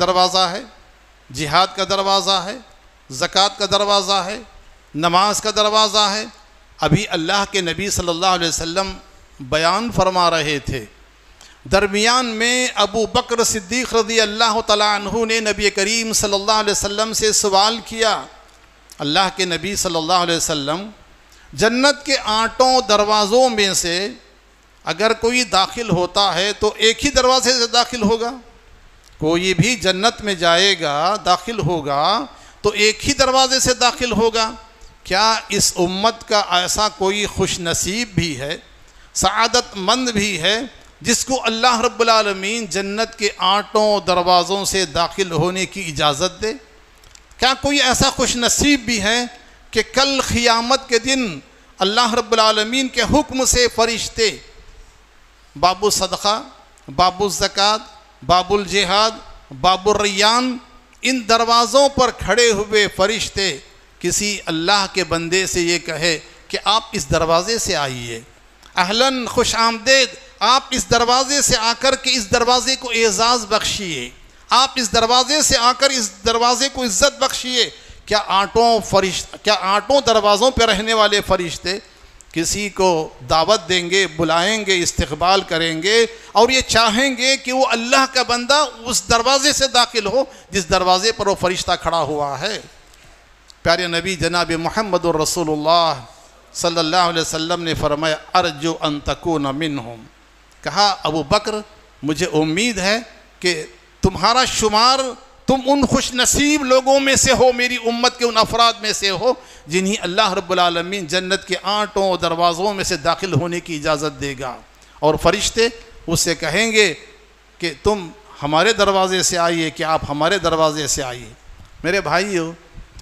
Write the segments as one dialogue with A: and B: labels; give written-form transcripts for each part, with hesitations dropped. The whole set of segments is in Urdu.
A: دروازہ ہے، جہاد کا دروازہ ہے، زکوٰۃ کا دروازہ ہے، نماز کا دروازہ ہے۔ ابھی اللہ کے نبی صلی اللہ علیہ وسلم بیان فرما رہے تھے، درمیان میں ابو بکر صدیق رضی اللہ تعالیٰ عنہ نے نبی کریم صلی اللہ علیہ وسلم سے سوال کیا، اللہ کے نبی صلی اللہ علیہ وسلم جنت کے 8 دروازوں میں سے اگر کوئی داخل ہوتا ہے تو ایک ہی دروازے سے داخل ہوگا؟ کوئی بھی جنت میں جائے گا، داخل ہوگا تو ایک ہی دروازے سے داخل ہوگا؟ کیا اس امت کا ایسا کوئی خوش نصیب بھی ہے، سعادت مند بھی ہے، جس کو اللہ رب العالمین جنت کے 8 دروازوں سے داخل ہونے کی اجازت دے؟ کیا کوئی ایسا خوش نصیب بھی ہے کہ کل قیامت کے دن اللہ رب العالمین کے حکم سے فرشتے باب الصدقہ، باب الزکوٰۃ، باب الجہاد، باب الریان، ان دروازوں پر کھڑے ہوئے فرشتے کسی اللہ کے بندے سے یہ کہے کہ آپ اس دروازے سے آئیے، اہلاً خوش آمدید، آپ اس دروازے سے آ کر کے اس دروازے کو اعزاز بخشیے، آپ اس دروازے سے آ کر اس دروازے کو عزت بخشیے؟ کیا 8 دروازوں پہ رہنے والے فرشتے کسی کو دعوت دیں گے، بلائیں گے، استقبال کریں گے اور یہ چاہیں گے کہ وہ اللہ کا بندہ اس دروازے سے داخل ہو جس دروازے پر وہ فرشتہ کھڑا ہوا ہے؟ پیارے نبی جناب محمد الرسول اللہ صلی اللہ علیہ وسلم نے فرمایا ارجو ان تکون منہم، کہا ابو بکر مجھے امید ہے کہ تمہارا شمار، تم ان خوش نصیب لوگوں میں سے ہو، میری امت کے ان افراد میں سے ہو جنہیں اللہ رب العالمین جنت کے 8 دروازوں میں سے داخل ہونے کی اجازت دے گا۔ اور فرشتے اس سے کہیں گے کہ تم ہمارے دروازے سے آئیے، کہ آپ ہمارے دروازے سے آئیے۔ میرے بھائیو،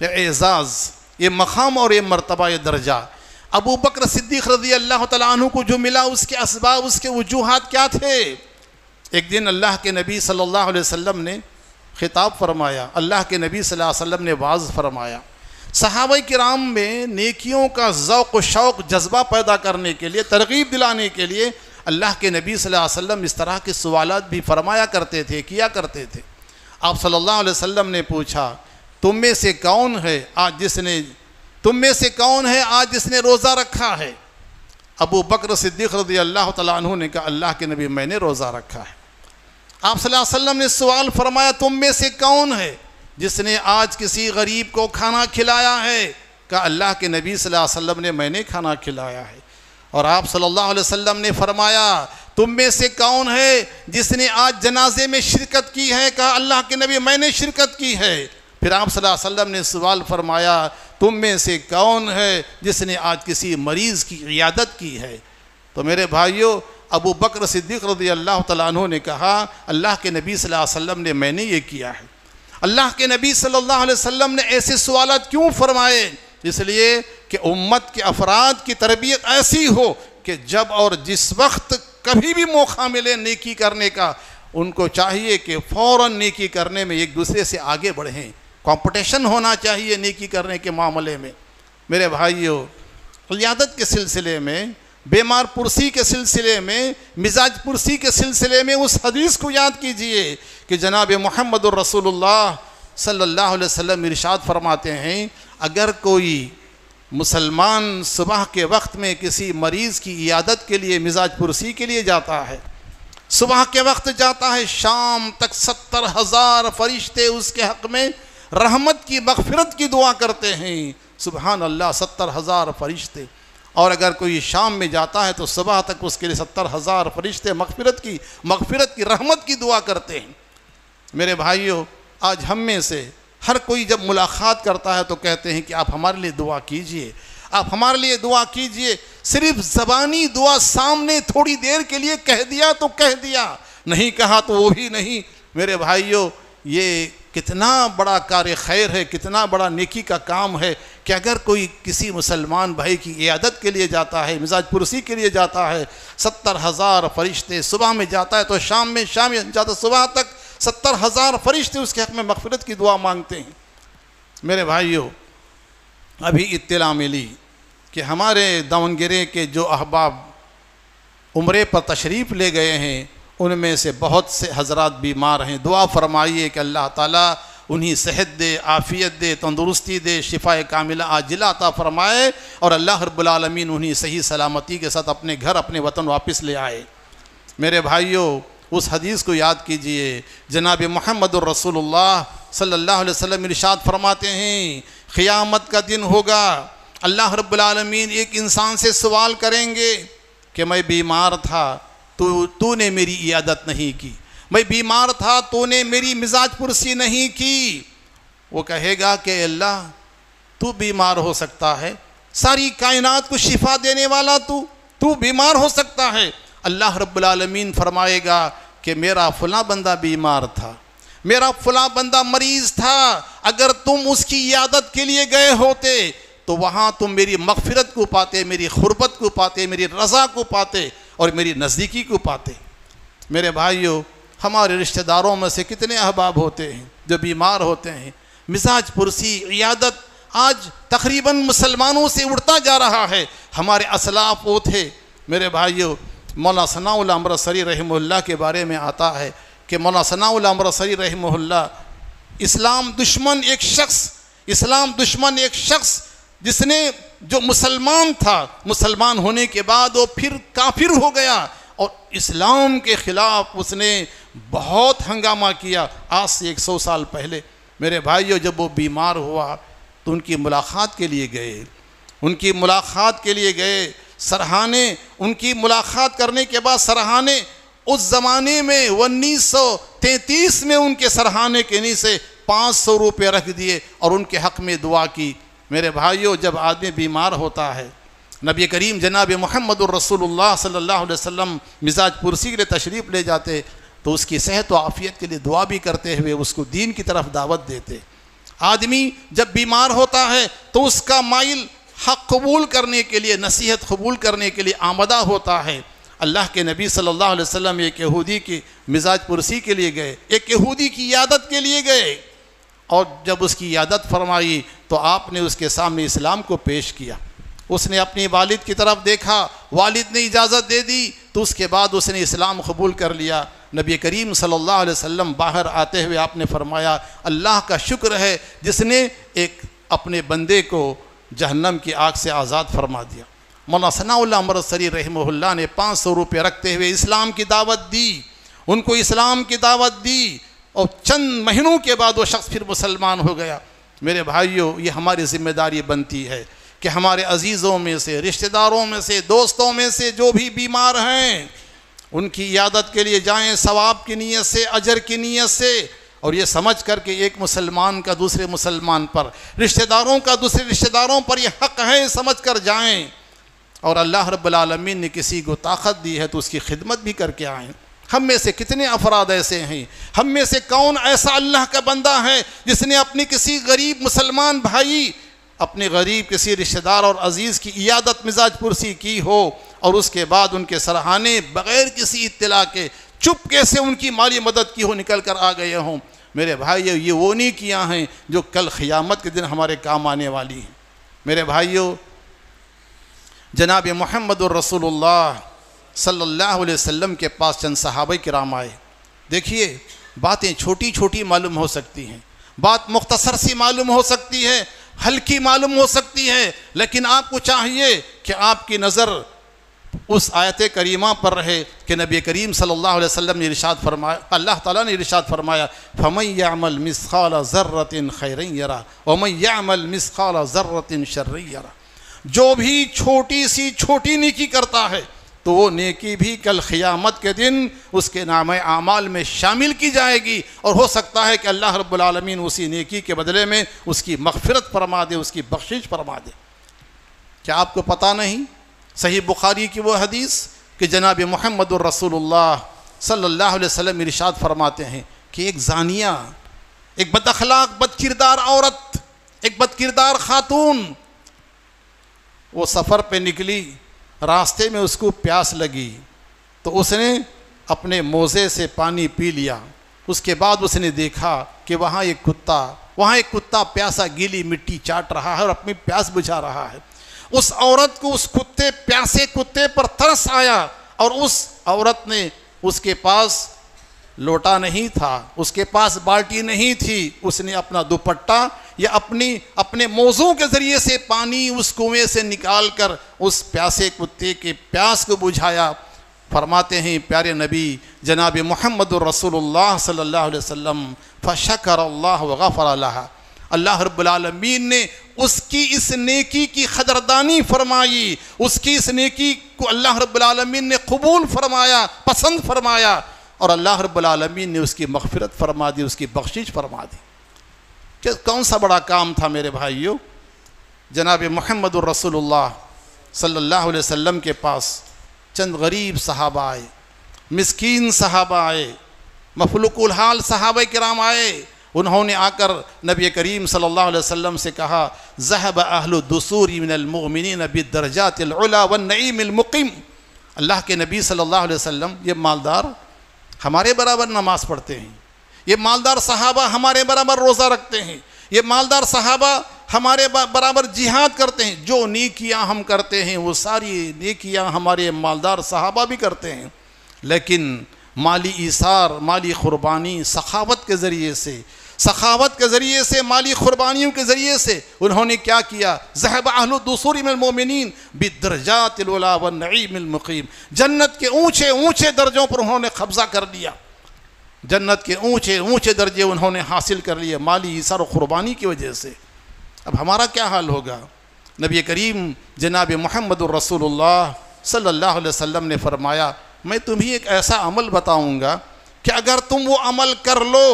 A: یہ اعزاز، یہ مقام اور یہ مرتبہ، یہ درجہ ابو بکر صدیق رضی اللہ تعالیٰ عنہ کو جو ملا، اس کے اسباب، اس کے وجوہات کیا تھے؟ ایک دن اللہ کے نبی صلی اللہ علیہ وسلم نے خطاب فرمایا، اللہ کے نبی صلی اللہ علیہ وسلم نے واعظ فرمایا، صحابہ کرام میں نیکیوں کا ذوق و شوق، جذبہ پیدا کرنے کے لیے، ترغیب دلانے کے لیے اللہ کے نبی صلی اللہ علیہ وسلم اس طرح کے سوالات بھی فرمایا کرتے تھے، کیا کرتے تھے۔ آپ صلی اللہ علیہ وسلم نے پوچھا تم میں سے کون ہے آج جس نے روزہ رکھا ہے؟ ابو بکر صدیق رضی اللہ تعالیٰ عنہ نے کہا اللہ کے نبی میں نے روزہ رکھا ہے۔ آپ صلی اللہ علیہ وسلم نے سوال فرمایا تم میں سے کون ہے جس نے آج کسی غریب کو کھانا کھلایا ہے؟ کہا اللہ کے نبی صلی اللہ علیہ وسلم نے میں نے کھانا کھلایا ہے۔ اور آپ صلی اللہ علیہ وسلم نے فرمایا تم میں سے کون ہے جس نے آج جنازے میں شرکت کی ہے؟ کہا اللہ کے نبی میں نے شرکت کی ہے۔ پھر آپ صلی اللہ علیہ وسلم نے سوال فرمایا تم میں سے کون ہے جس نے آج کسی مریض کی عیادت کی ہے؟ تو میرے بھائیو، ابو بکر صدیق رضی اللہ تعالیٰ عنہ نے کہا اللہ کے نبی صلی اللہ علیہ وسلم نے میں نے یہ کیا ہے۔ اللہ کے نبی صلی اللہ علیہ وسلم نے ایسے سوالات کیوں فرمائے؟ اس لیے کہ امت کے افراد کی تربیت ایسی ہو کہ جب اور جس وقت کبھی بھی موقع ملے نیکی کرنے کا، ان کو چاہیے کہ فوراً نیکی کرنے میں ایک دوسرے سے آگے بڑھیں۔ کمپٹیشن ہونا چاہیے نیکی کرنے کے معاملے میں۔ میرے بھائیو، عیادت کے سلسلے میں، بیمار پرسی کے سلسلے میں، مزاج پرسی کے سلسلے میں اس حدیث کو یاد کیجئے کہ جناب محمد الرسول اللہ صلی اللہ علیہ وسلم ارشاد فرماتے ہیں اگر کوئی مسلمان صبح کے وقت میں کسی مریض کی عیادت کے لیے، مزاج پرسی کے لیے جاتا ہے، صبح کے وقت جاتا ہے، شام تک 70,000 فرشتے اس کے حق میں رحمت کی، مغفرت کی دعا کرتے ہیں۔ سبحان اللہ، 70,000 فرشتے۔ اور اگر کوئی شام میں جاتا ہے تو صبح تک اس کے لیے 70,000 فرشتے مغفرت کی، رحمت کی دعا کرتے ہیں۔ میرے بھائیو، آج ہم میں سے ہر کوئی جب ملاقات کرتا ہے تو کہتے ہیں کہ آپ ہمارے لیے دعا کیجئے، آپ ہمارے لیے دعا کیجئے۔ صرف زبانی دعا سامنے تھوڑی دیر کے لیے کہہ دیا تو کہہ دیا، نہیں کہا تو وہ بھی نہیں۔ میرے بھائیو، یہ کتنا بڑا کار خیر ہے، کتنا بڑا نیکی کا کام ہے کہ اگر کوئی کسی مسلمان بھائی کی عیادت کے لیے جاتا ہے، مزاج پرسی کے لیے جاتا ہے، 70,000 فرشتے، صبح میں جاتا ہے تو شام میں جاتا، صبح تک 70,000 فرشتے اس کے حق میں مغفرت کی دعا مانگتے ہیں۔ میرے بھائیو، ابھی اطلاع ملی کہ ہمارے داونگرے کے جو احباب عمرے پر تشریف لے گئے ہیں، ان میں سے بہت سے حضرات بیمار ہیں، دعا فرمائیے کہ اللہ تعالیٰ انہیں صحت دے، عافیت دے، تندرستی دے، شفا کاملہ عاجلہ عطا فرمائے، اور اللہ رب العالمین انہیں صحیح سلامتی کے ساتھ اپنے گھر، اپنے وطن واپس لے آئے۔ میرے بھائیوں، اس حدیث کو یاد کیجئے، جناب محمد الرسول اللہ صلی اللہ علیہ وسلم ارشاد فرماتے ہیں قیامت کا دن ہوگا، اللہ رب العالمین ایک انسان سے سوال کریں گے کہ میں بیمار تھا، تو نے میری عیادت نہیں کی، میں بیمار تھا، تو نے میری مزاج پرسی نہیں کی۔ وہ کہے گا کہ اللہ تو بیمار ہو سکتا ہے، ساری کائنات کو شفا دینے والا تو بیمار ہو سکتا ہے۔ اللہ رب العالمین فرمائے گا کہ میرا فلاں بندہ بیمار تھا، میرا فلاں بندہ مریض تھا، اگر تم اس کی عیادت کے لیے گئے ہوتے تو وہاں تم میری مغفرت کو پاتے، میری قربت کو پاتے، میری رضا کو پاتے اور میری نزدیکی کو پاتے۔ میرے بھائیوں، ہمارے رشتہ داروں میں سے کتنے احباب ہوتے ہیں جو بیمار ہوتے ہیں، مزاج پرسی، عیادت آج تقریباً مسلمانوں سے اڑتا جا رہا ہے۔ ہمارے اسلاف وہ تھے، میرے بھائیوں، مولانا ثناء اللہ امرتسری رحمہ اللہ کے بارے میں آتا ہے کہ مولانا ثناء اللہ امرتسری رحمہ اللہ اسلام دشمن ایک شخص جس نے جو مسلمان تھا، مسلمان ہونے کے بعد وہ پھر کافر ہو گیا اور اسلام کے خلاف اس نے بہت ہنگامہ کیا، آج سے 100 سال پہلے۔ میرے بھائیوں، جب وہ بیمار ہوا تو ان کی ملاقات کے لیے گئے، سرحانے، ان کی ملاقات کرنے کے بعد سرحانے اس زمانے میں 1933 میں ان کے سرحانے کے نیچے 500 روپے رکھ دیے اور ان کے حق میں دعا کی۔ میرے بھائیوں، جب آدمی بیمار ہوتا ہے، نبی کریم جناب محمد الرسول اللہ صلی اللہ علیہ وسلم مزاج پرسی کے لیے تشریف لے جاتے تو اس کی صحت و عافیت کے لیے دعا بھی کرتے ہوئے اس کو دین کی طرف دعوت دیتے۔ آدمی جب بیمار ہوتا ہے تو اس کا مائل حق قبول کرنے کے لیے، نصیحت قبول کرنے کے لیے آمدہ ہوتا ہے۔ اللہ کے نبی صلی اللہ علیہ وسلم ایک یہودی کی مزاج پرسی کے لیے گئے، ایک یہودی کی عیادت کے لیے گئے، اور جب اس کی عیادت فرمائی تو آپ نے اس کے سامنے اسلام کو پیش کیا۔ اس نے اپنی والد کی طرف دیکھا، والد نے اجازت دے دی تو اس کے بعد اس نے اسلام قبول کر لیا۔ نبی کریم صلی اللہ علیہ وسلم باہر آتے ہوئے آپ نے فرمایا اللہ کا شکر ہے جس نے ایک اپنے بندے کو جہنم کی آگ سے آزاد فرما دیا۔ مولانا ثناء اللہ امرتسری رحمہ اللہ نے 500 روپے رکھتے ہوئے اسلام کی دعوت دی، ان کو اسلام کی دعوت دی، اور چند مہینوں کے بعد وہ شخص پھر مسلمان ہو گیا۔ میرے بھائیوں، یہ ہماری ذمہ داری بنتی ہے کہ ہمارے عزیزوں میں سے، رشتہ داروں میں سے، دوستوں میں سے جو بھی بیمار ہیں ان کی عیادت کے لیے جائیں، ثواب کی نیت سے، اجر کی نیت سے، اور یہ سمجھ کر کہ ایک مسلمان کا دوسرے مسلمان پر، رشتہ داروں کا دوسرے رشتہ داروں پر یہ حق ہے، سمجھ کر جائیں، اور اللہ رب العالمین نے کسی کو طاقت دی ہے تو اس کی خدمت بھی کر کے آئیں۔ ہم میں سے کتنے افراد ایسے ہیں، ہم میں سے کون ایسا اللہ کا بندہ ہے جس نے اپنی کسی غریب مسلمان بھائی، اپنے غریب کسی رشتہ دار اور عزیز کی عیادت مزاج پرسی کی ہو اور اس کے بعد ان کے سرحانے بغیر کسی اطلاع کے چپکے سے ان کی مالی مدد کی ہو، نکل کر آ گئے ہوں؟ میرے بھائیو، یہ وہ نیکیاں ہیں جو کل قیامت کے دن ہمارے کام آنے والی ہیں۔ میرے بھائیو، جناب محمد الرسول اللہ صلی اللہ علیہ وسلم کے پاس چند صحابہ کرام آئے۔ دیکھیے، باتیں چھوٹی چھوٹی معلوم ہو سکتی ہیں، بات مختصر سی معلوم ہو سکتی ہے، ہلکی معلوم ہو سکتی ہے، لیکن آپ کو چاہیے کہ آپ کی نظر اس آیت کریمہ پر رہے کہ نبی کریم صلی اللہ علیہ وسلم نے ارشاد فرمایا، اللہ تعالیٰ نے ارشاد فرمایا فَمَن يَعْمَلْ مِثْقَالَ ذَرَّةٍ خَيْرًا يَرَهُ وَمَن يَعْمَلْ مِثْقَالَ ذَرَّةٍ شَرًّا يَرَهُ۔ جو بھی چھوٹی سی چھوٹی نیکی کرتا ہے تو وہ نیکی بھی کل قیامت کے دن اس کے نام اعمال میں شامل کی جائے گی، اور ہو سکتا ہے کہ اللہ رب العالمین اسی نیکی کے بدلے میں اس کی مغفرت فرما دے، اس کی بخشش فرما دے۔ کیا آپ کو پتہ نہیں صحیح بخاری کی وہ حدیث کہ جناب محمد الرسول اللہ صلی اللہ علیہ وسلم ارشاد فرماتے ہیں کہ ایک زانیہ، ایک بد اخلاق بد کردار عورت، ایک بد کردار خاتون، وہ سفر پہ نکلی، راستے میں اس کو پیاس لگی تو اس نے اپنے موزے سے پانی پی لیا۔ اس کے بعد اس نے دیکھا کہ وہاں ایک کتا پیاسا گیلی مٹی چاٹ رہا ہے اور اپنی پیاس بجھا رہا ہے۔ اس عورت کو اس پیاسے کتے پر ترس آیا اور اس عورت نے اس کے پاس لوٹا نہیں تھا، اس کے پاس بالٹی نہیں تھی، اس نے اپنا دوپٹہ یا اپنے موزوں کے ذریعے سے پانی اس کنویں سے نکال کر اس پیاسے کتے کے پیاس کو بجھایا۔ فرماتے ہیں پیارے نبی جناب محمد الرسول اللہ صلی اللہ علیہ وسلم فشکر اللہ وغفر لہا، اللہ رب العالمین نے اس کی اس نیکی کی قدردانی فرمائی، اس کی اس نیکی کو اللہ رب العالمین نے قبول فرمایا، پسند فرمایا، اور اللہ رب العالمین نے اس کی مغفرت فرما دی، اس کی بخشش فرما دی۔ کہ کون سا بڑا کام تھا میرے بھائیوں؟ جناب محمد الرسول اللہ صلی اللہ علیہ وسلم کے پاس چند غریب صحابہ آئے، مسکین صحابہ آئے، مفلوق الحال صحابہ کرام آئے۔ انہوں نے آ کر نبی کریم صلی اللہ علیہ وسلم سے کہا ذہب اہل الدثور من المؤمنین بالدرجات العلا والنعیم المقیم۔ اللہ کے نبی صلی اللہ علیہ وسلم، یہ مالدار ہمارے برابر نماز پڑھتے ہیں، یہ مالدار صحابہ ہمارے برابر روزہ رکھتے ہیں، یہ مالدار صحابہ ہمارے برابر جہاد کرتے ہیں، جو نیکیاں ہم کرتے ہیں وہ ساری نیکیاں ہمارے مالدار صحابہ بھی کرتے ہیں، لیکن مالی ایثار، مالی قربانی، سخاوت کے ذریعے سے مالی قربانیوں کے ذریعے سے انہوں نے کیا کیا؟ ذہب اہل الدثور من المؤمنین بالدرجات العلا والنعیم المقیم، جنت کے اونچے اونچے درجوں پر انہوں نے قبضہ کر لیا، جنت کے اونچے اونچے درجے انہوں نے حاصل کر لیے مالی ایثار و قربانی کی وجہ سے۔ اب ہمارا کیا حال ہوگا؟ نبی کریم جناب محمد الرسول اللہ صلی اللہ علیہ وسلم نے فرمایا میں تمہیں ایک ایسا عمل بتاؤں گا کہ اگر تم وہ عمل کر لو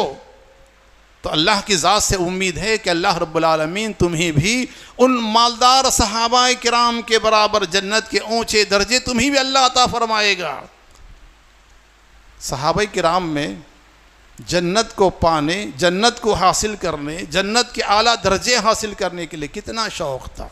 A: تو اللہ کی ذات سے امید ہے کہ اللہ رب العالمین تمہیں بھی ان مالدار صحابہ کرام کے برابر جنت کے اونچے درجے تمہیں بھی اللہ عطا فرمائے گا۔ صحابہ کرام میں جنت کو پانے، جنت کو حاصل کرنے، جنت کے اعلیٰ درجے حاصل کرنے کے لیے کتنا شوق تھا،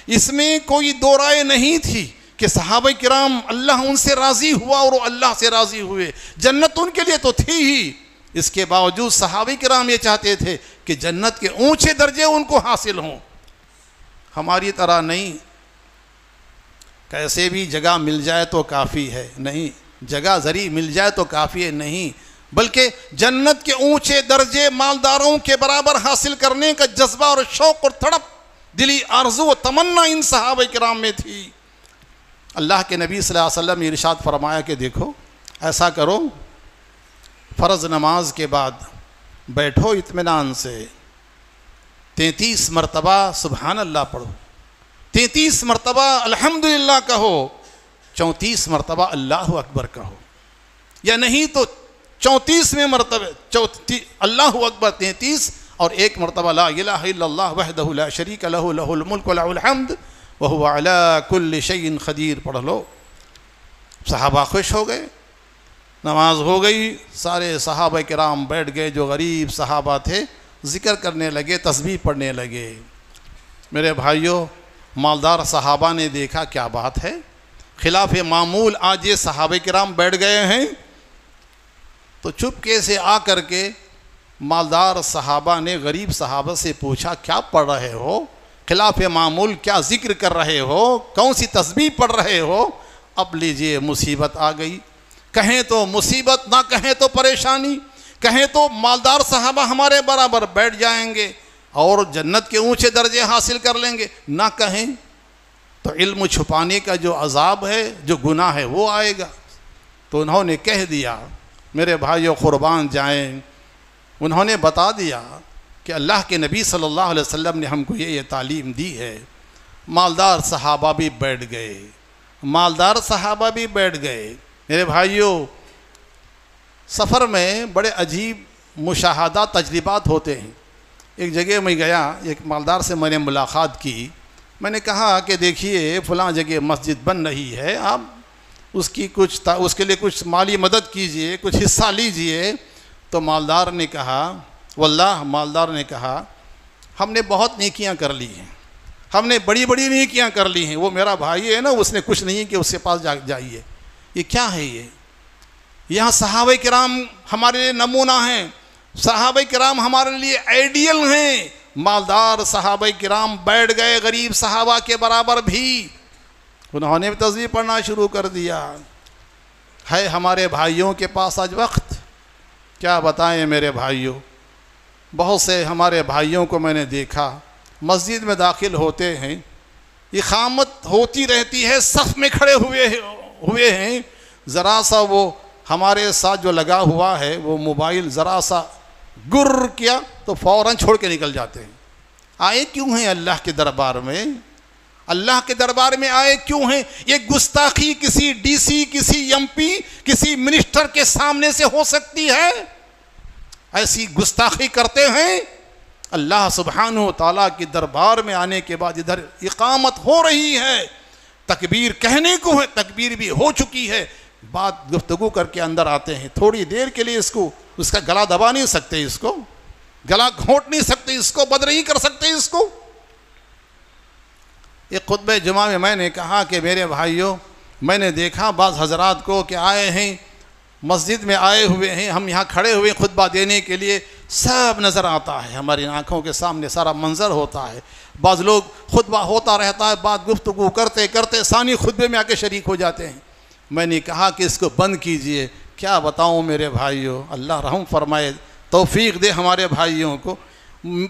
A: اس میں کوئی دو رائے نہیں تھی کہ صحابہ کرام اللہ ان سے راضی ہوا اور وہ اللہ سے راضی ہوئے، جنت ان کے لیے تو تھی ہی، اس کے باوجود صحابہ کرام یہ چاہتے تھے کہ جنت کے اونچے درجے ان کو حاصل ہوں۔ ہماری طرح نہیں کیسے بھی جگہ مل جائے تو کافی ہے، نہیں، جگہ ذریع مل جائے تو کافی ہے، نہیں، بلکہ جنت کے اونچے درجے مالداروں کے برابر حاصل کرنے کا جذبہ اور شوق اور تڑپ، دلی آرزو و تمنا ان صحابہ کرام میں تھی۔ اللہ کے نبی صلی اللہ علیہ وسلم نے ارشاد فرمایا کہ دیکھو ایسا کرو، فرض نماز کے بعد بیٹھو اطمینان سے، 33 مرتبہ سبحان اللہ پڑھو، 33 مرتبہ الحمدللہ کہو، 34 مرتبہ اللہ اکبر کہو، یا نہیں تو 34 مرتبہ اللہ اکبر 33 اور 1 مرتبہ لا الہ الا اللہ وحدہ لا شریک لہ لہ الملک ولہ الحمد وہو علی کل شیء قدیر پڑھ لو۔ صحابہ خوش ہو گئے، نماز ہو گئی، سارے صحابہ کرام بیٹھ گئے، جو غریب صحابہ تھے ذکر کرنے لگے، تسبیح پڑھنے لگے۔ میرے بھائیوں، مالدار صحابہ نے دیکھا کیا بات ہے، خلاف معمول آج یہ صحابہ کرام بیٹھ گئے ہیں، تو چپکے سے آ کر کے مالدار صحابہ نے غریب صحابہ سے پوچھا کیا پڑھ رہے ہو، خلاف معمول کیا ذکر کر رہے ہو، کون سی تسبیح پڑھ رہے ہو؟ اب لیجئے مصیبت آ گئی، کہیں تو مصیبت، نہ کہیں تو پریشانی، کہیں تو مالدار صحابہ ہمارے برابر بیٹھ جائیں گے اور جنت کے اونچے درجے حاصل کر لیں گے، نہ کہیں تو علم چھپانے کا جو عذاب ہے، جو گناہ ہے وہ آئے گا۔ تو انہوں نے کہہ دیا، میرے بھائیو قربان جائیں، انہوں نے بتا دیا کہ اللہ کے نبی صلی اللہ علیہ وسلم نے ہم کو یہ تعلیم دی ہے۔ مالدار صحابہ بھی بیٹھ گئے، مالدار صحابہ بھی بیٹھ گئے۔ میرے بھائیو، سفر میں بڑے عجیب مشاہدات، تجربات ہوتے ہیں۔ ایک جگہ میں گیا، ایک مالدار سے میں نے ملاقات کی، میں نے کہا کہ دیکھیے فلاں جگہ مسجد بن رہی ہے، آپ اس کے لیے کچھ مالی مدد کیجئے، کچھ حصہ لیجئے۔ تو مالدار نے کہا، واللہ مالدار نے کہا ہم نے بہت نیکیاں کر لی ہیں، ہم نے بڑی بڑی نیکیاں کر لی ہیں، وہ میرا بھائی ہے نا، اس نے کچھ نہیں کہ اس کے پاس جائیے۔ یہ کیا ہے؟ یہ یہاں صحابہ کرام ہمارے لیے نمونہ ہیں، صحابہ کرام ہمارے لیے آئیڈیل ہیں۔ مالدار صحابہ کرام بیٹھ گئے غریب صحابہ کے برابر بھی، انہوں نے بھی تسبیح پڑھنا شروع کر دیا۔ ہے ہمارے بھائیوں کے پاس آج وقت؟ کیا بتائیں میرے بھائیوں، بہت سے ہمارے بھائیوں کو میں نے دیکھا مسجد میں داخل ہوتے ہیں، اقامت ہوتی رہتی ہے، صف میں کھڑے ہوئے ہیں، ذرا سا وہ ہمارے ساتھ جو لگا ہوا ہے وہ موبائل ذرا سا گر کیا تو فوراً چھوڑ کے نکل جاتے ہیں۔ آئے کیوں ہیں اللہ کے دربار میں؟ اللہ کے دربار میں آئے کیوں ہیں؟ یہ گستاخی کسی ڈی سی، کسی ایم پی، کسی منسٹر کے سامنے سے ہو سکتی ہے؟ ایسی گستاخی کرتے ہیں؟ اللہ سبحانہ و تعالیٰ کے دربار میں آنے کے بعد ادھر اقامت ہو رہی ہے، تکبیر کہنے کو ہے، تکبیر بھی ہو چکی ہے، بات گفتگو کر کے اندر آتے ہیں، تھوڑی دیر کے لیے اس کا گلا دبا نہیں سکتے، اس کو گلا گھونٹ نہیں سکتے، اس کو بد نہیں کر سکتے اس کو۔ ایک خطبہ جمعہ میں نے کہا کہ میرے بھائیوں، میں نے دیکھا بعض حضرات کو کہ آئے ہیں مسجد میں، آئے ہوئے ہیں، ہم یہاں کھڑے ہوئے خطبہ دینے کے لیے، سب نظر آتا ہے، ہماری آنکھوں کے سامنے سارا منظر ہوتا ہے، بعض لوگ خطبہ ہوتا رہتا ہے، بات گفتگو کرتے کرتے ثانی خطبے میں آ کے شریک ہو جاتے ہیں۔ میں نے کہا کہ اس کو بند کیجئے۔ کیا بتاؤں میرے بھائیوں، اللہ رحم فرمائے، توفیق دے ہمارے بھائیوں کو۔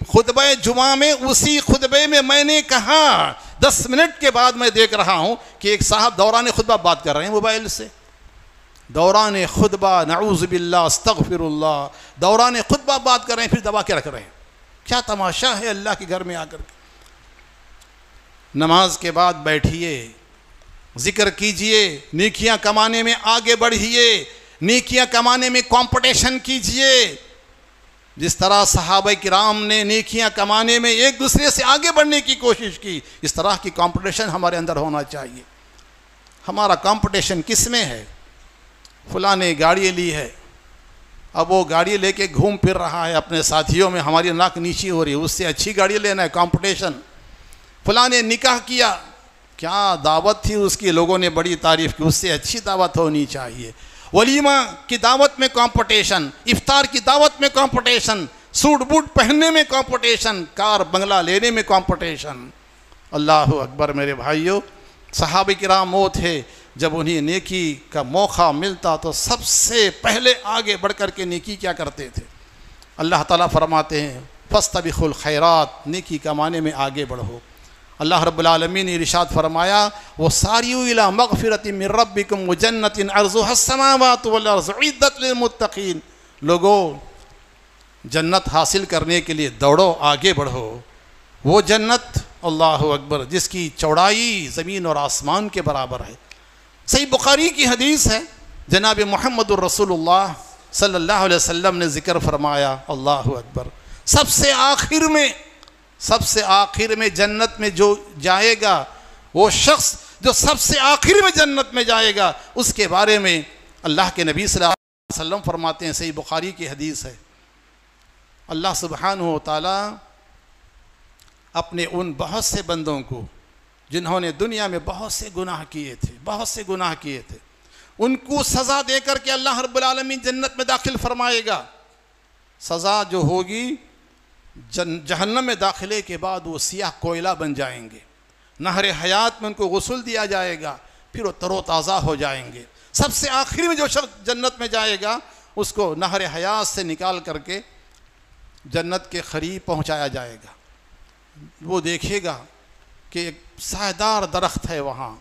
A: خطبہ جمعہ میں، اسی خطبے میں نے کہا، 10 منٹ کے بعد میں دیکھ رہا ہوں کہ ایک صاحب دوران خطبہ بات کر رہے ہیں موبائل سے، دوران خطبہ، نعوذ باللہ، استغفر اللہ، دوران خطبہ بات کر رہے ہیں، پھر دبا کے رکھ رہے ہیں۔ کیا تماشا ہے اللہ کے گھر میں آ کر کے۔ نماز کے بعد بیٹھیے، ذکر کیجئے، نیکیاں کمانے میں آگے بڑھیے، نیکیاں کمانے میں کمپٹیشن کیجئے۔ جس طرح صحابہ کرام نے نیکیاں کمانے میں ایک دوسرے سے آگے بڑھنے کی کوشش کی، اس طرح کی کمپٹیشن ہمارے اندر ہونا چاہیے۔ ہمارا کمپٹیشن کس میں ہے؟ فلاں نے گاڑی لی ہے، اب وہ گاڑی لے کے گھوم پھر رہا ہے اپنے ساتھیوں میں، ہماری ناک نیچی ہو رہی ہے، اس سے اچھی گاڑی لینا ہے، کمپٹیشن۔ فلاں نے نکاح کیا، کیا دعوت تھی اس کی، لوگوں نے بڑی تعریف کی، اس سے اچھی دعوت ہونی چاہیے۔ ولیمہ کی دعوت میں کمپٹیشن، افطار کی دعوت میں کمپٹیشن، سوٹ بوٹ پہننے میں کمپٹیشن، کار بنگلہ لینے میں کمپٹیشن۔ اللہ اکبر میرے بھائیوں، صحابہ کرام وہ تھے جب انہیں نیکی کا موقع ملتا تو سب سے پہلے آگے بڑھ کر کے نیکی کیا کرتے تھے۔ اللہ تعالیٰ فرماتے ہیں فاستبقوا الخیرات، نیکی کمانے میں آگے بڑھو۔ اللہ رب العالمین نے ارشاد فرمایا وَسَارِعُوا إِلَىٰ مَغْفِرَةٍ مِّن رَبِّكُمْ وَجَنَّةٍ عَرْضُهَا السَّمَاوَاتُ وَالْأَرْضُ أُعِدَّتْ لِلْمُتَّقِينَ۔ لوگو، جنت حاصل کرنے کے لیے دوڑو، آگے بڑھو۔ وہ جنت، اللہ اکبر، جس کی چوڑائی زمین اور آسمان کے برابر ہے۔ صحیح بخاری کی حدیث ہے، جناب محمد الرسول اللہ صلی اللہ علیہ وسلم نے ذکر فرمایا، اللہ اکبر، سب سے آخر میں جنت میں جو جائے گا، وہ شخص جو سب سے آخر میں جنت میں جائے گا، اس کے بارے میں اللہ کے نبی صلی اللہ علیہ وسلم فرماتے ہیں، صحیح بخاری کی حدیث ہے، اللہ سبحانہ و تعالی اپنے ان بہت سے بندوں کو جنہوں نے دنیا میں بہت سے گناہ کیے تھے، ان کو سزا دے کر کے اللہ رب العالمین جنت میں داخل فرمائے گا۔ سزا جو ہوگی، جہنم میں داخلے کے بعد وہ سیاہ کوئلہ بن جائیں گے، نہر حیات میں ان کو غسل دیا جائے گا، پھر وہ تر و تازہ ہو جائیں گے۔ سب سے آخری میں جو شخص جنت میں جائے گا، اس کو نہر حیات سے نکال کر کے جنت کے قریب پہنچایا جائے گا۔ وہ دیکھے گا کہ ایک سایہ درخت ہے، وہاں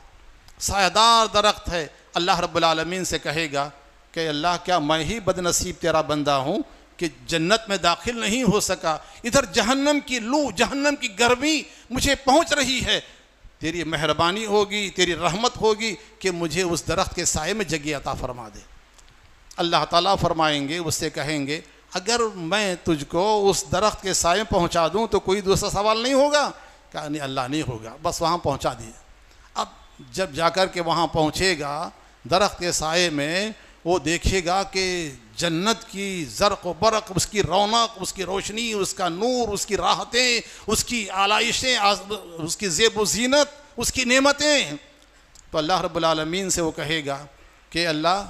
A: سایہ درخت ہے۔ اللہ رب العالمین سے کہے گا کہ اللہ، کیا میں ہی بد نصیب تیرا بندہ ہوں کہ جنت میں داخل نہیں ہو سکا؟ ادھر جہنم کی لو، جہنم کی گرمی مجھے پہنچ رہی ہے، تیری مہربانی ہوگی، تیری رحمت ہوگی کہ مجھے اس درخت کے سائے میں جگہ عطا فرما دے۔ اللہ تعالیٰ فرمائیں گے، اس سے کہیں گے اگر میں تجھ کو اس درخت کے سائے میں پہنچا دوں تو کوئی دوسرا سوال نہیں ہوگا؟ کہا نہیں اللہ، نہیں ہوگا، بس وہاں پہنچا دیے۔ اب جب جا کر کے وہاں پہنچے گا درخت کے سائے میں، وہ دیکھے گا کہ جنت کی زرق و برق، اس کی رونق، اس کی روشنی، اس کا نور، اس کی راحتیں، اس کی آلائشیں، اس کی زیب و زینت، اس کی نعمتیں، تو اللہ رب العالمین سے وہ کہے گا کہ اللہ،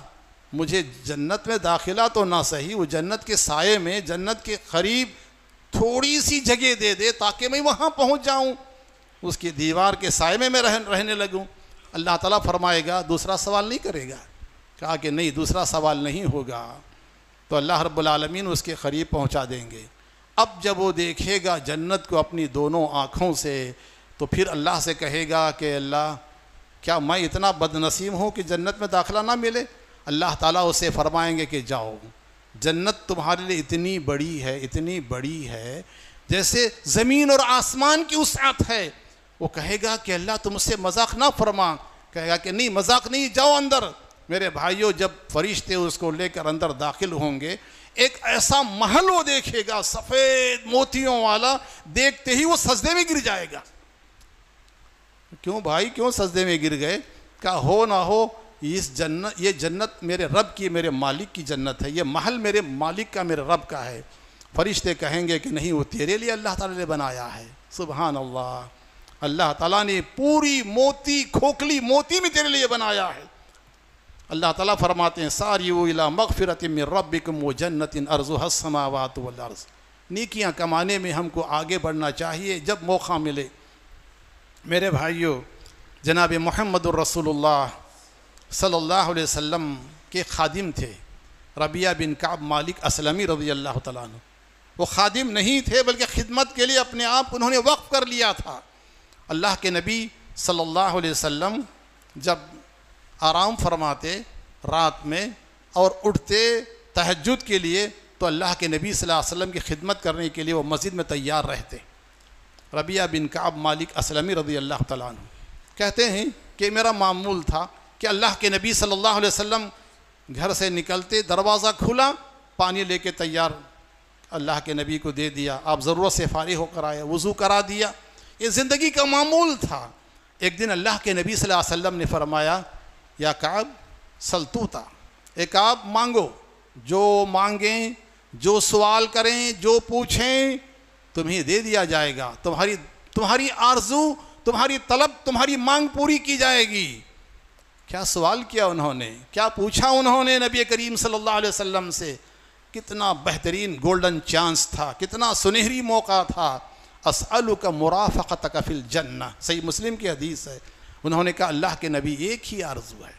A: مجھے جنت میں داخلہ تو نہ صحیح، وہ جنت کے سائے میں، جنت کے قریب تھوڑی سی جگہ دے دے تاکہ میں وہاں پہنچ جاؤں، اس کی دیوار کے سائے میں رہنے لگوں۔ اللہ تعالیٰ فرمائے گا، دوسرا سوال نہیں کرے گا، کہا کہ نہیں، دوسرا سوال نہیں ہوگا، تو اللہ رب العالمین اس کے قریب پہنچا دیں گے۔ اب جب وہ دیکھے گا جنت کو اپنی دونوں آنکھوں سے، تو پھر اللہ سے کہے گا کہ اللہ کیا میں اتنا بد نصیب ہوں کہ جنت میں داخلہ نہ ملے؟ اللہ تعالیٰ اسے فرمائیں گے کہ جاؤ، جنت تمہارے لیے اتنی بڑی ہے، اتنی بڑی ہے جیسے زمین اور آسمان کی وسعت ہے۔ وہ کہے گا کہ اللہ تم اس سے مذاق نہ فرما، کہے گا کہ نہیں مذاق نہیں، جاؤ اندر۔ میرے بھائیوں، جب فرشتے اس کو لے کر اندر داخل ہوں گے، ایک ایسا محل وہ دیکھے گا سفید موتیوں والا، دیکھتے ہی وہ سجدے میں گر جائے گا۔ کیوں بھائی، کیوں سجدے میں گر گئے؟ کہا ہو نہ ہو یہ جنت میرے رب کی، میرے مالک کی جنت ہے، یہ محل میرے مالک کا، میرے رب کا ہے۔ فرشتے کہیں گے کہ نہیں، وہ تیرے لیے اللہ تعالیٰ نے بنایا ہے۔ سبحان اللہ، اللہ تعالیٰ نے پوری موتی، کھوکھلی موتی میں تیرے لیے بنایا ہے۔ اللہ تعالیٰ فرماتے ہیں ساریعوا الی مغفرۃ من ربکم وجنۃ ارضھا السماوات والارض۔ نیکیاں کمانے میں ہم کو آگے بڑھنا چاہیے جب موقع ملے۔ میرے بھائیوں، جناب محمد الرسول اللہ صلی اللہ علیہ وسلم کے خادم تھے ربیعہ بن کعب مالک اسلمی رضی اللہ تعالیٰ عنہ۔ وہ خادم نہیں تھے بلکہ خدمت کے لیے اپنے آپ کو انہوں نے وقف کر لیا تھا۔ اللہ کے نبی صلی اللہ علیہ وسلم جب آرام فرماتے رات میں اور اٹھتے تہجد کے لیے، تو اللہ کے نبی صلی اللہ علیہ وسلم کی خدمت کرنے کے لیے وہ مسجد میں تیار رہتے۔ ربیعہ بن کعب مالک اسلمی رضی اللہ تعالیٰ عنہ کہتے ہیں کہ میرا معمول تھا کہ اللہ کے نبی صلی اللہ علیہ وسلم گھر سے نکلتے، دروازہ کھلا، پانی لے کے تیار اللہ کے نبی کو دے دیا، آپ ضرورت سے فارغ ہو کر آئے، وضو کرا دیا، یہ زندگی کا معمول تھا۔ ایک دن اللہ کے نبی صلی اللہ علیہ وسلم نے فرمایا یا کعب سل توتا، اے کعب مانگو، جو مانگیں، جو سوال کریں، جو پوچھیں تمہیں دے دیا جائے گا، تمہاری آرزو، تمہاری طلب، تمہاری مانگ پوری کی جائے گی۔ کیا سوال کیا انہوں نے، کیا پوچھا انہوں نے نبی کریم صلی اللہ علیہ وسلم سے؟ کتنا بہترین گولڈن چانس تھا، کتنا سنہری موقع تھا۔ اسألک مرافقتک فی الجنہ، صحیح مسلم کی حدیث ہے۔ انہوں نے کہا اللہ کے نبی ایک ہی آرزو ہے،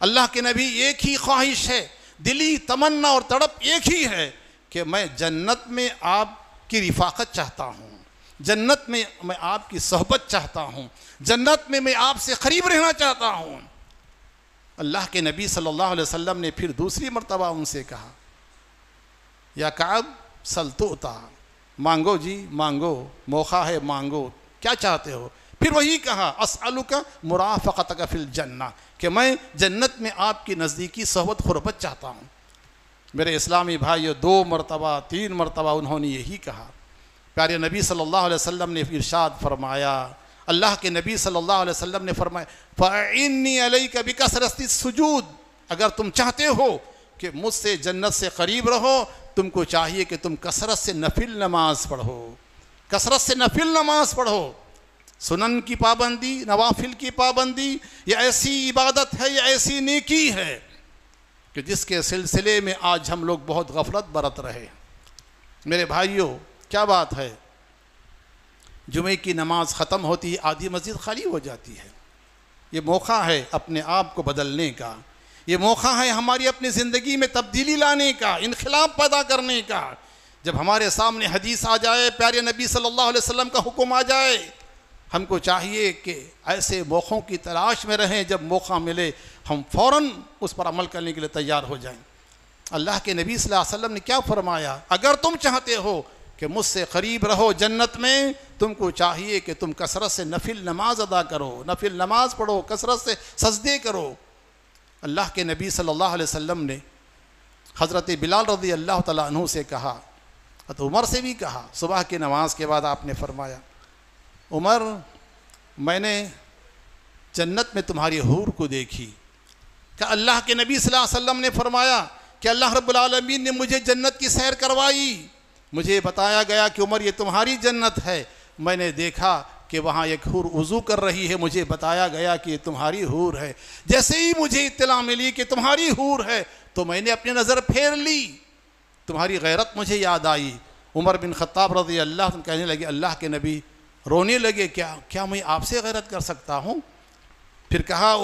A: اللہ کے نبی ایک ہی خواہش ہے، دلی تمنا اور تڑپ ایک ہی ہے کہ میں جنت میں آپ کی رفاقت چاہتا ہوں، جنت میں میں آپ کی صحبت چاہتا ہوں، جنت میں آپ سے قریب رہنا چاہتا ہوں۔ اللہ کے نبی صلی اللہ علیہ وسلم نے پھر دوسری مرتبہ ان سے کہا یا کعب سل توتا، مانگو جی مانگو، موقع ہے مانگو، کیا چاہتے ہو؟ پھر وہی کہا اسألک مرافقتک فی الجنہ، کہ میں جنت میں آپ کی نزدیکی صحبت قربت چاہتا ہوں۔ میرے اسلامی بھائیو، 2 مرتبہ 3 مرتبہ انہوں نے یہی کہا۔ پیارے نبی صلی اللہ علیہ وسلم نے ارشاد فرمایا، اللہ کے نبی صلی اللہ علیہ وسلم نے فرمایا فَإِنِّي عَلَيْكَ بِكَثْرَةِ السُّجُودِ، اگر تم چاہتے ہو کہ مجھ سے جنت سے قریب رہو، تم کو چاہیے کہ تم کثرت سے نفل نماز پڑھو، کثرت سے نفل نماز پڑھو۔ سنن کی پابندی، نوافل کی پابندی، یہ ایسی عبادت ہے، یہ ایسی نیکی ہے کہ جس کے سلسلے میں آج ہم لوگ بہت غفلت برت رہے۔ میرے بھائیوں، کیا بات ہے، جمعے کی نماز ختم ہوتی ہے، آدھی مسجد خالی ہو جاتی ہے۔ یہ موقع ہے اپنے آپ کو بدلنے کا، یہ موقع ہے ہماری اپنی زندگی میں تبدیلی لانے کا، انقلاب پیدا کرنے کا۔ جب ہمارے سامنے حدیث آ جائے، پیارے نبی صلی اللہ علیہ وسلم کا حکم آ جائے، ہم کو چاہیے کہ ایسے موقعوں کی تلاش میں رہیں، جب موقع ملے ہم فوراً اس پر عمل کرنے کے لیے تیار ہو جائیں۔ اللہ کے نبی صلی اللہ علیہ وسلم نے کیا فرمایا؟ اگر تم چاہتے ہو کہ مجھ سے قریب رہو جنت میں، تم کو چاہیے کہ تم کثرت سے نفل نماز ادا کرو، نفل نماز پڑھو، کثرت سے سجدے کرو۔ اللہ کے نبی صلی اللہ علیہ وسلم نے حضرت بلال رضی اللہ تعالیٰ عنہ سے کہا، حضرت عمر سے بھی کہا، صبح کی نماز کے بعد آپ نے فرمایا عمر، میں نے جنت میں تمہاری حور کو دیکھی۔ کہ اللہ کے نبی صلی اللہ علیہ وسلم نے فرمایا کہ اللہ رب العالمین نے مجھے جنت کی سیر کروائی، مجھے بتایا گیا کہ عمر یہ تمہاری جنت ہے، میں نے دیکھا کہ وہاں ایک حور وضو کر رہی ہے، مجھے بتایا گیا کہ یہ تمہاری حور ہے۔ جیسے ہی مجھے اطلاع ملی کہ تمہاری حور ہے تو میں نے اپنی نظر پھیر لی، تمہاری غیرت مجھے یاد آئی۔ عمر بن خطاب رضی اللہ عنہ کہنے لگے، اللہ کے نبی رونے لگے، کیا میں آپ سے غیرت کر سکتا ہوں؟ پھر کہا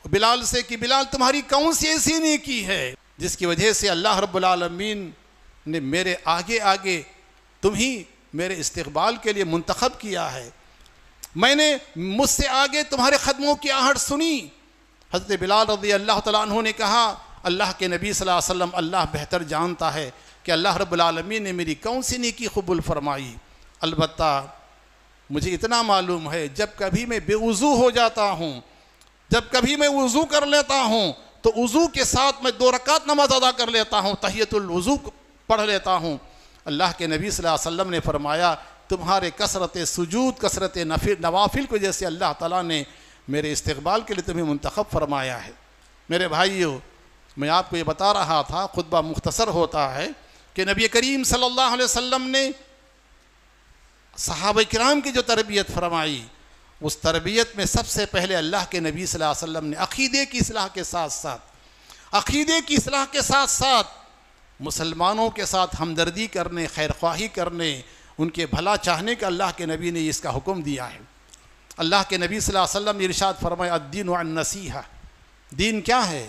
A: بلال سے کہ بلال تمہاری کون سی ایسی نیکی ہے جس کی وجہ سے اللہ رب العالمین نے میرے آگے آگے تم ہی میرے استقبال کے لیے منتخب کیا ہے، میں نے مجھ سے آگے تمہارے قدموں کی آہٹ سنی۔ حضرت بلال رضی اللہ تعالیٰ عنہ نے کہا اللہ کے نبی صلی اللہ علیہ وسلم اللہ بہتر جانتا ہے کہ اللہ رب العالمین نے میری کون سی نیکی قبول فرمائی، البتہ مجھے اتنا معلوم ہے جب کبھی میں بے وضو ہو جاتا ہوں، جب کبھی میں وضو کر لیتا ہوں تو وضو کے ساتھ میں 2 رکعت نماز ادا کر لیتا ہوں، تحیۃ الوضو پڑھ لیتا ہوں۔ اللہ کے نبی صلی اللہ علیہ وسلم نے فرمایا تمہارے کثرت سجود، کثرت نوافل کی وجہ سے اللہ تعالیٰ نے میرے استقبال کے لیے تمہیں منتخب فرمایا ہے۔ میرے بھائیو، میں آپ کو یہ بتا رہا تھا، خطبہ مختصر ہوتا ہے کہ نبی کریم صلی اللہ علیہ وسلم نے صحابہ کرام کی جو تربیت فرمائی، اس تربیت میں سب سے پہلے اللہ کے نبی صلی اللہ علیہ وسلم نے عقیدے کی اصلاح کے ساتھ ساتھ مسلمانوں کے ساتھ ہمدردی کرنے، خیر خواہی کرنے، ان کے بھلا چاہنے کا اللہ کے نبی نے اس کا حکم دیا ہے۔ اللہ کے نبی صلی اللہ علیہ وسلم نے ارشاد فرمایا الدین النصیحہ، دین کیا ہے،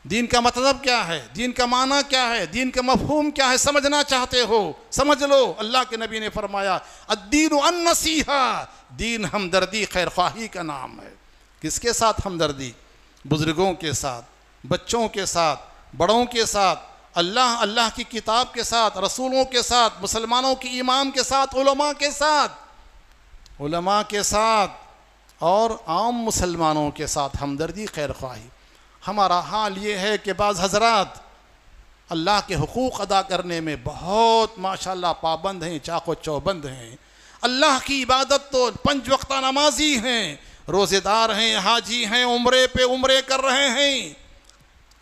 A: دین کا مطلب کیا ہے، دین کا معنی کیا ہے، دین کا مفہوم کیا ہے، سمجھنا چاہتے ہو سمجھ لو۔ اللہ کے نبی نے فرمایا الدین النصیحہ، دین ہمدردی خیر خواہی کا نام ہے۔ کس کے ساتھ ہمدردی؟ بزرگوں کے ساتھ، بچوں کے ساتھ، بڑوں کے ساتھ، اللہ کی کتاب کے ساتھ، رسولوں کے ساتھ، مسلمانوں کی امام کے ساتھ، علماء کے ساتھ اور عام مسلمانوں کے ساتھ ہمدردی خیر خواہی۔ ہمارا حال یہ ہے کہ بعض حضرات اللہ کے حقوق ادا کرنے میں بہت ماشاءاللہ پابند ہیں، چاق و چوبند ہیں، اللہ کی عبادت تو 5 وقتہ نمازی ہیں، روزے دار ہیں، حاجی ہیں، عمرے کر رہے ہیں،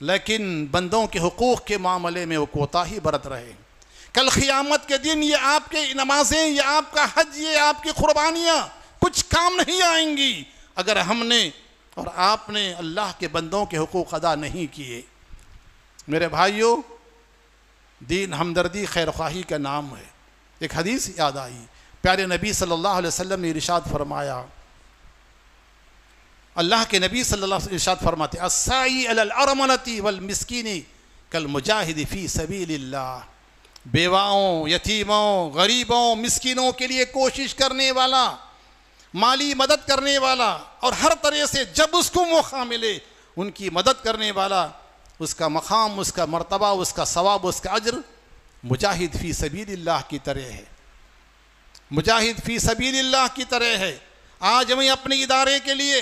A: لیکن بندوں کے حقوق کے معاملے میں وہ کوتاہی برت رہے۔ کل قیامت کے دن یہ آپ کے نمازیں، یہ آپ کا حج، یہ آپ کی قربانیاں کچھ کام نہیں آئیں گی اگر ہم نے اور آپ نے اللہ کے بندوں کے حقوق ادا نہیں کیے۔ میرے بھائیوں، دین ہمدردی خیر خواہی کا نام ہے۔ ایک حدیث یاد آئی، پیارے نبی صلی اللہ علیہ وسلم نے ارشاد فرمایا، اللہ کے نبی صلی اللہ علیہ وسلم ارشاد فرماتے الساعی علی الارملۃ والمسکین کالمجاہد فی سبیل اللہ، بیواؤں، یتیموں، غریبوں، مسکینوں کے لیے کوشش کرنے والا، مالی مدد کرنے والا، اور ہر طرح سے جب اس کو موقع ملے ان کی مدد کرنے والا، اس کا مقام، اس کا مرتبہ، اس کا ثواب، اس کا اجر مجاہد فی سبیل اللہ کی طرح ہے، مجاہد فی سبیل اللہ کی طرح ہے۔ آج میں اپنے ادارے کے لیے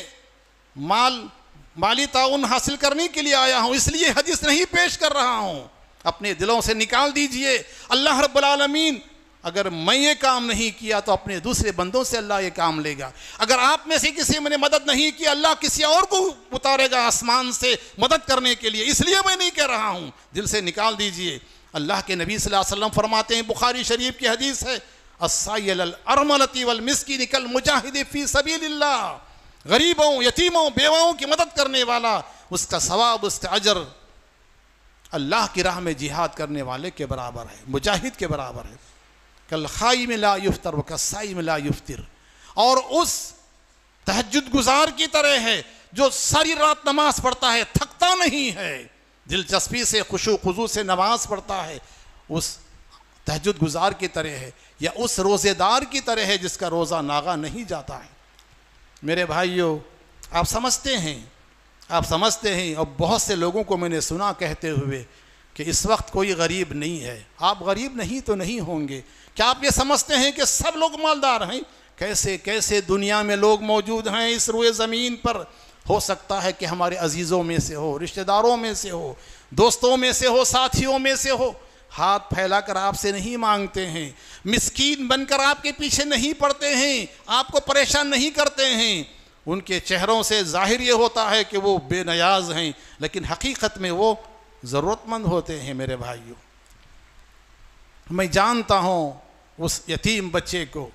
A: مالی تعاون حاصل کرنے کے لیے آیا ہوں، اس لیے حدیث نہیں پیش کر رہا ہوں، اپنے دلوں سے نکال دیجئے۔ اللہ رب العالمین اگر میں یہ کام نہیں کیا تو اپنے دوسرے بندوں سے اللہ یہ کام لے گا، اگر آپ میں سے کسی نے مدد نہیں کی اللہ کسی اور کو اتارے گا آسمان سے مدد کرنے کے لیے، اس لیے میں نہیں کہہ رہا ہوں، دل سے نکال دیجئے۔ اللہ کے نبی صلی اللہ علیہ وسلم فرماتے ہیں، بخاری شریف کی حدیث ہے، الساعی علی الارملۃ والمسکین کالمجاہد فی سبیل اللہ، غریبوں، یتیموں، بیواؤں کی مدد کرنے والا، اس کا ثواب، اس کا اجر اللہ کی راہ میں جہاد کرنے والے کے برابر ہے، مجاہد کے برابر ہے۔ کالخائم لا یفطر وکالصائم لا یفطر، اور اس تہجد گزار کی طرح ہے جو ساری رات نماز پڑھتا ہے، تھکتا نہیں ہے، دلچسپی سے خشوع خضوع سے نماز پڑھتا ہے، اس تہجد گزار کی طرح ہے، یا اس روزے دار کی طرح ہے جس کا روزہ ناغا نہیں جاتا ہے۔ میرے بھائیوں، آپ سمجھتے ہیں اور بہت سے لوگوں کو میں نے سنا کہتے ہوئے کہ اس وقت کوئی غریب نہیں ہے۔ آپ غریب نہیں تو نہیں ہوں گے، کیا آپ یہ سمجھتے ہیں کہ سب لوگ مالدار ہیں؟ کیسے دنیا میں لوگ موجود ہیں اس روئے زمین پر؟ ہو سکتا ہے کہ ہمارے عزیزوں میں سے ہو، رشتہ داروں میں سے ہو، دوستوں میں سے ہو، ساتھیوں میں سے ہو، ہاتھ پھیلا کر آپ سے نہیں مانگتے ہیں، مسکین بن کر آپ کے پیچھے نہیں پڑتے ہیں، آپ کو پریشان نہیں کرتے ہیں، ان کے چہروں سے ظاہر یہ ہوتا ہے کہ وہ بے نیاز ہیں، لیکن حقیقت میں وہ ضرورت مند ہوتے ہیں۔ میرے بھائیوں، میں جانتا ہوں اس یتیم بچے کو،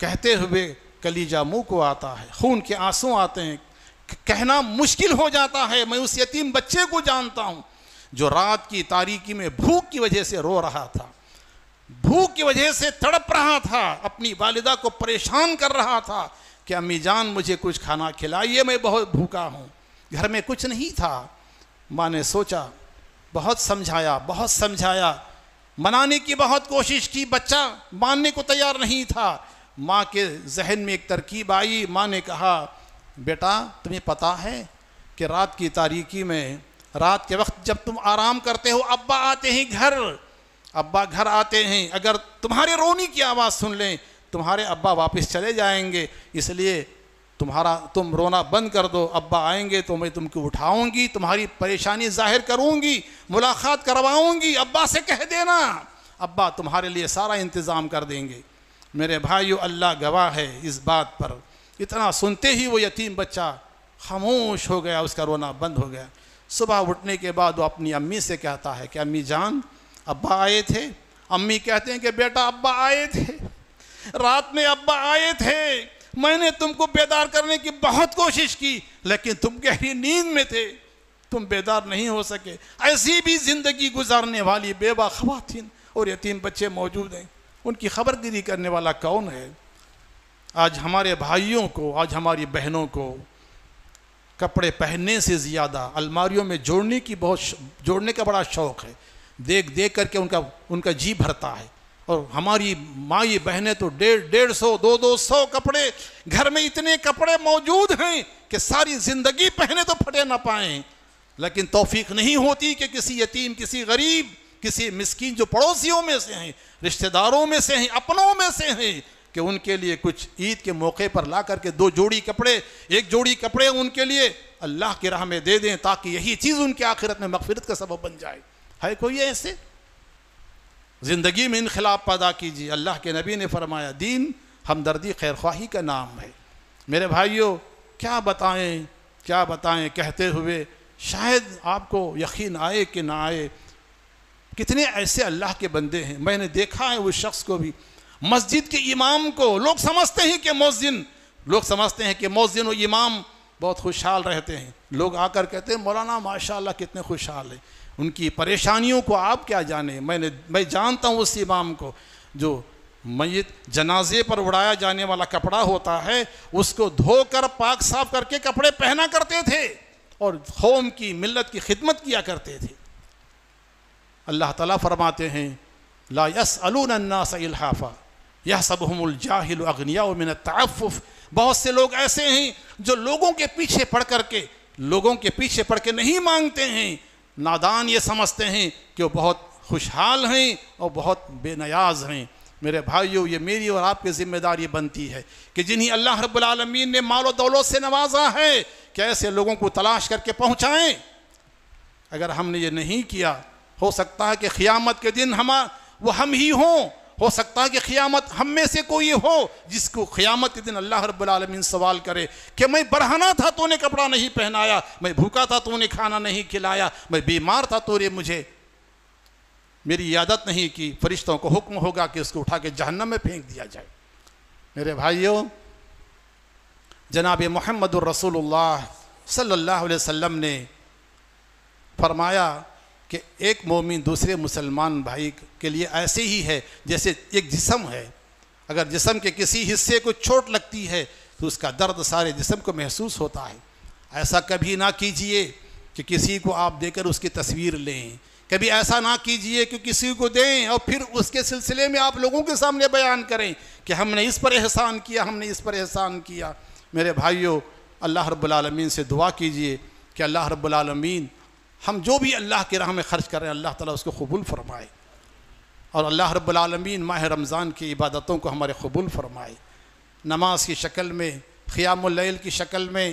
A: کہتے ہوئے کلیجہ منہ کو آتا ہے، خون کے آنسو آتے ہیں، کہنا مشکل ہو جاتا ہے۔ میں اس یتیم بچے کو جانتا ہوں جو رات کی تاریکی میں بھوک کی وجہ سے رو رہا تھا، بھوک کی وجہ سے تڑپ رہا تھا، اپنی والدہ کو پریشان کر رہا تھا، کہ امی جان مجھے کچھ کھانا کھلائیے، میں بہت بھوکا ہوں، گھر میں کچھ نہیں تھا۔ ماں نے سوچا، بہت سمجھایا، منانے کی بہت کوشش کی، بچہ ماننے کو تیار نہیں تھا۔ ماں کے ذہن میں ایک ترکیب آئی، ماں نے کہا بیٹا تمہیں پتہ ہے کہ رات کی تاریکی میں، رات کے وقت جب تم آرام کرتے ہو، ابا آتے ہیں ابا گھر آتے ہیں، اگر تمہارے رونے کی آواز سن لیں تمہارے ابا واپس چلے جائیں گے، اس لیے تم رونا بند کر دو، ابا آئیں گے تو میں تم کو اٹھاؤں گی، تمہاری پریشانی ظاہر کروں گی، ملاقات کرواؤں گی، ابا سے کہہ دینا، ابا تمہارے لیے سارا انتظام کر دیں گے۔ میرے بھائیو، اللہ گواہ ہے اس بات پر، اتنا سنتے ہی وہ یتیم بچہ خاموش ہو گیا، اس کا رونا بند ہو گیا۔ صبح اٹھنے کے بعد وہ اپنی امی سے کہتا ہے کہ امی جان ابا آئے تھے۔ امی کہتے ہیں کہ بیٹا ابا آئے تھے، رات میں ابا آئے تھے، میں نے تم کو بیدار کرنے کی بہت کوشش کی لیکن تم گہری نیند میں تھے، تم بیدار نہیں ہو سکے۔ ایسی بھی زندگی گزارنے والی بیوہ خواتین اور یتیم بچے موجود ہیں، ان کی خبر گیری کرنے والا کون ہے؟ آج ہمارے بھائیوں کو، آج ہماری بہنوں کو کپڑے پہننے سے زیادہ الماریوں میں جوڑنے کا بڑا شوق ہے، دیکھ کر کے ان کا جی بھرتا ہے۔ اور ہماری مائی بہنیں تو 150 200 کپڑے، گھر میں اتنے کپڑے موجود ہیں کہ ساری زندگی پہنے تو پھٹے نہ پائیں، لیکن توفیق نہیں ہوتی کہ کسی یتیم، کسی غریب، کسی مسکین جو پڑوسیوں میں سے ہیں، رشتہ داروں میں سے ہیں، اپنوں میں سے ہیں، کہ ان کے لیے کچھ عید کے موقع پر لا کر کے 2 جوڑی کپڑے، 1 جوڑی کپڑے ان کے لیے اللہ کی راہ میں دے دیں، تاکہ یہی چیز ان کے آخرت میں مغفرت کا سبب بن جائے۔ ہے کوئی ایسے؟ زندگی میں انقلاب پیدا کیجیے۔ اللہ کے نبی نے فرمایا دین ہمدردی خیرخواہی کا نام ہے۔ میرے بھائیوں، کیا بتائیں کہتے ہوئے، شاید آپ کو یقین آئے کہ نہ آئے، کتنے ایسے اللہ کے بندے ہیں۔ میں نے دیکھا ہے اس شخص کو بھی، مسجد کے امام کو لوگ سمجھتے ہیں کہ مؤذن و امام بہت خوشحال رہتے ہیں، لوگ آ کر کہتے ہیں مولانا ماشاءاللہ کتنے خوشحال ہیں، ان کی پریشانیوں کو آپ کیا جانیں۔ میں جانتا ہوں اس امام کو جو میت جنازے پر اڑایا جانے والا کپڑا ہوتا ہے، اس کو دھو کر پاک صاف کر کے کپڑے پہنا کرتے تھے اور قوم کی، ملت کی خدمت کیا کرتے تھے۔ اللہ تعالیٰ فرماتے ہیں لا يسألون الناس الحافا يحسبهم الجاہل اغنیاء من التعفف۔ بہت سے لوگ ایسے ہیں جو لوگوں کے پیچھے پڑ کے نہیں مانگتے ہیں، نادان یہ سمجھتے ہیں کہ وہ بہت خوشحال ہیں اور بہت بے نیاز ہیں۔ میرے بھائیوں، یہ میری اور آپ کی ذمہ داری بنتی ہے کہ جنہیں اللہ رب العالمین نے مال و دولت سے نوازا ہے کہ ایسے لوگوں کو تلاش کر کے پہنچائیں۔ اگر ہم نے یہ نہیں کیا، ہو سکتا ہے کہ قیامت کے دن وہ ہم ہی ہوں، ہو سکتا ہے کہ قیامت ہم میں سے کوئی ہو جس کو قیامت کے دن اللہ رب العالمین سوال کرے کہ میں برہنہ تھا تو نے کپڑا نہیں پہنایا، میں بھوکا تھا تو نے کھانا نہیں کھلایا، میں بیمار تھا تو نے مجھے میری عیادت نہیں کی۔ فرشتوں کو حکم ہوگا کہ اس کو اٹھا کے جہنم میں پھینک دیا جائے۔ میرے بھائیوں، جناب محمد الرسول اللہ صلی اللہ علیہ وسلم نے فرمایا کہ ایک مومن دوسرے مسلمان بھائی کے لیے ایسے ہی ہے جیسے ایک جسم ہے۔ اگر جسم کے کسی حصے کو چوٹ لگتی ہے تو اس کا درد سارے جسم کو محسوس ہوتا ہے۔ ایسا کبھی نہ کیجئے کہ کسی کو آپ دے کر اس کی تصویر لیں، کبھی ایسا نہ کیجئے کہ کسی کو دیں اور پھر اس کے سلسلے میں آپ لوگوں کے سامنے بیان کریں کہ ہم نے اس پر احسان کیا، ہم نے اس پر احسان کیا۔ میرے بھائیوں، اللہ رب العالمین سے دعا کیجئے کہ اللہ رب العالمین ہم جو بھی اللہ کی راہ میں خرچ کر رہے ہیں اللہ تعالیٰ اس کو قبول فرمائے، اور اللہ رب العالمین ماہ رمضان کی عبادتوں کو ہمارے قبول فرمائے، نماز کی شکل میں، قیام اللیل کی شکل میں،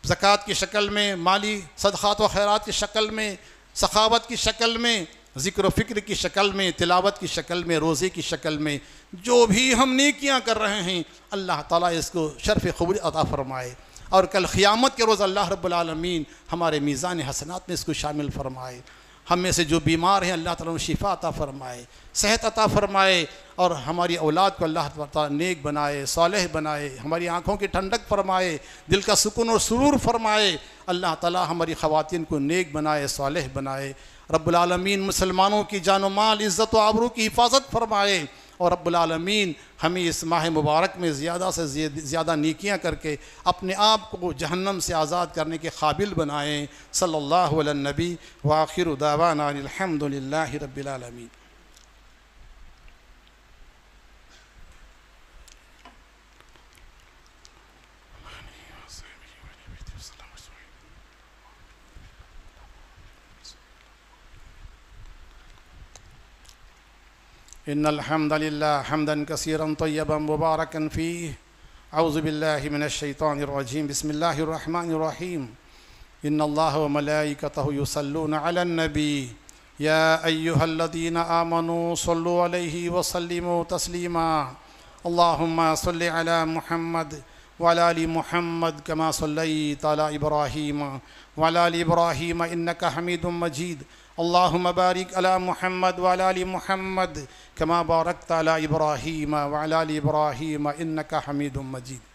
A: زکوٰۃ کی شکل میں، مالی صدقات و خیرات کی شکل میں، سخاوت کی شکل میں، ذکر و فکر کی شکل میں، تلاوت کی شکل میں، روزے کی شکل میں، جو بھی ہم نیکیاں کر رہے ہیں اللہ تعالیٰ اس کو شرف قبول عطا فرمائے، اور کل قیامت کے روز اللہ رب العالمین ہمارے میزان حسنات میں اس کو شامل فرمائے۔ ہم میں سے جو بیمار ہیں اللہ تعالیٰ شفا عطا فرمائے، صحت عطا فرمائے، اور ہماری اولاد کو اللہ تعالیٰ نیک بنائے، صالح بنائے، ہماری آنکھوں کی ٹھنڈک فرمائے، دل کا سکون اور سرور فرمائے۔ اللہ تعالیٰ ہماری خواتین کو نیک بنائے، صالح بنائے۔ رب العالمین مسلمانوں کی جان و مال، عزت و آبرو کی حفاظت فرمائے، اور رب العالمین ہمیں اس ماہ مبارک میں زیادہ سے زیادہ نیکیاں کر کے اپنے آپ کو جہنم سے آزاد کرنے کے قابل بنائیں۔ صلی اللہ علی النبی وآخر دعوانا الحمد للہ رب العالمین۔ ان الحمد لله حمدا كثيرا طيبا مباركا فيه اعوذ بالله من الشيطان الرجيم بسم الله الرحمن الرحيم ان الله وملائكته يصلون على النبي يا ايها الذين امنوا صلوا عليه وسلموا تسليما اللهم صل على محمد وعلى ال محمد كما صليت على ابراهيم وعلى ال ابراهيم انك حميد مجيد اللهم بارك على محمد وعلى ال محمد كما باركت على ابراهيم وعلى ال ابراهيم انك حميد مجيد۔